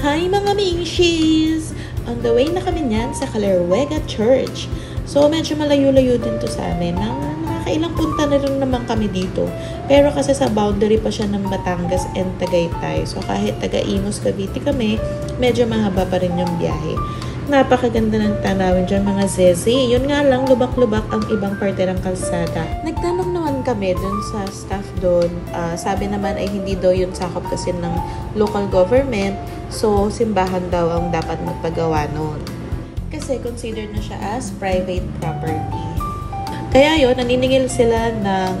Hi mga Mingshies! On the way na kami niyan sa Calarwega Church. So medyo malayo-layo din to sa amin. Nakakailang punta na rin naman kami dito. Pero kasi sa boundary pa siya ng Batangas and Tagaytay. So kahit taga-Imus, Cavite kami, medyo mahaba pa rin yung biyahe. Napakaganda ng tanawin dyan mga zeze. Yun nga lang, lubak-lubak ang ibang parte ng kalsada. Nagtanong naman kami dun sa staff dun. Sabi naman ay hindi daw yun sakop kasi ng local government. So, simbahan daw ang dapat magpagawa nun. Kasi considered na siya as private property. Kaya yun, naniningil sila ng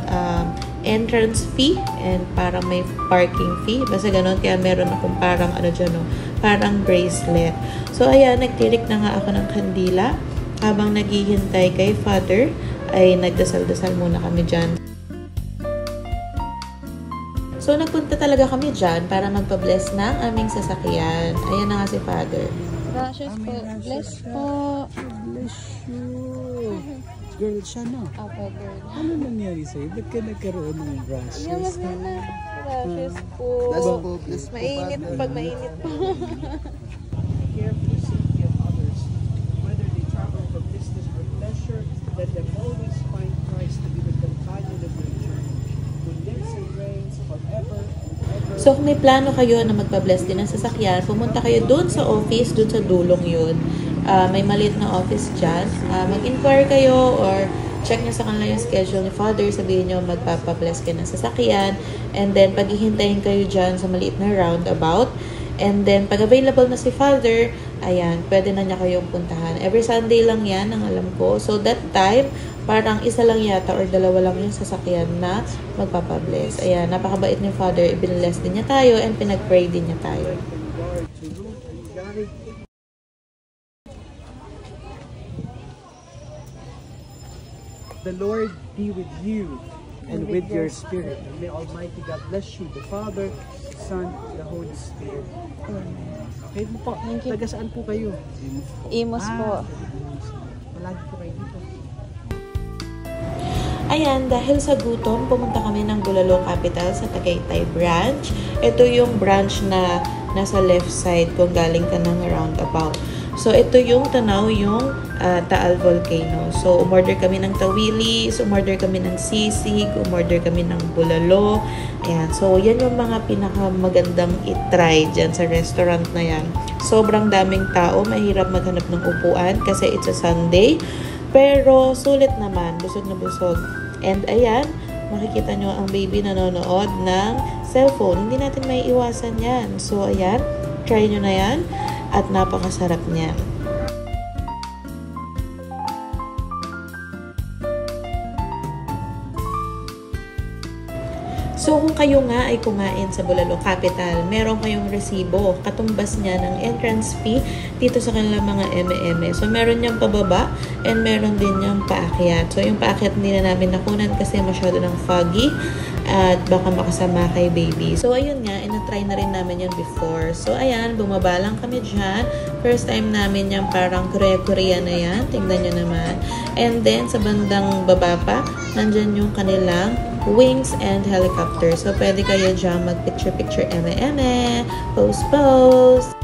entrance fee and parang may parking fee. Basta ganun, kaya meron akong parang parang bracelet. So ayan, nagtirik na nga ako ng kandila. Habang naghihintay kay Father, ay nagdasal-dasal muna kami dyan. So nagpunta talaga kami dyan para magpa-bless ng aming sasakyan. Ayan na nga si Father. Gracias po. Bless po. Bless you. Girl siya, no? Opo, girl. Ano nangyari sa'yo? Ba't ka nagkaroon ng rashes? Yamas na. Gracias po. Bless po, bless po. Mainit pag mainit po. Carefully safety of others, whether they travel for business or pleasure, let them always find Christ to be the companion of their journey. Who lives and reigns forever and ever. So kung may plano kayo na magpa-bless din ng sasakyan, pumunta kayo doon sa office, doon sa dulong yun. May maliit na office dyan. Mag-inquire kayo or check nyo sa kanila yung schedule ni Father. Sabihin nyo magpapabless kayo ng sasakyan. And then paghihintayin kayo dyan sa maliit na roundabout. And then pag available na si Father, ayan, pwede na niya kayong puntahan. Every Sunday lang yan, ang alam ko. So that time, parang isa lang yata or dalawa lang yung sasakyan na magpapabless. Ayan, napakabait ni Father. Ibinless din niya tayo and pinag-pray din niya tayo. The Lord be with you and with your spirit. And may Almighty God bless you, the Father, the Son, the Holy Spirit. Okay po. Taga saan po kayo? Imus po. Palagi po kayo dito. Ayan, dahil sa gutom, pumunta kami ng Bulalo Capital sa Tagaytay branch. Ito yung branch na nasa left side kung galing ka ng roundabout. So, ito yung tanaw yung Taal Volcano. So, umorder kami ng tawilis, umorder kami ng sisig, umorder kami ng bulalo. Ayan. So, yan yung mga pinakamagandang itry dyan sa restaurant na yan. Sobrang daming tao, mahirap maghanap ng upuan kasi it's a Sunday. Pero, sulit naman. Busog na busog. And ayan, makikita nyo ang baby nanonood ng cellphone. Hindi natin may iwasan yan. So, ayan, try nyo na yan. At napakasarap niya. So, kung kayo nga ay kumain sa Bulalo Capital, meron kayong resibo, katumbas niya ng entrance fee dito sa kanilang mga eme-eme. So, meron niyang pababa and meron din niyang paakyat. So, yung paakyat hindi na namin nakunan kasi masyado ng foggy at baka makasama kay baby. So, ayun nga, ina-try na rin namin yan before. So, ayan, bumaba lang kami dyan. First time namin yung parang Korea-Korea na yan. Tingnan nyo naman. And then, sa bandang baba pa, nandyan yung kanilang wings and helicopter. So, pwede kayo dyan mag-picture-picture eme-eme, pose-pose.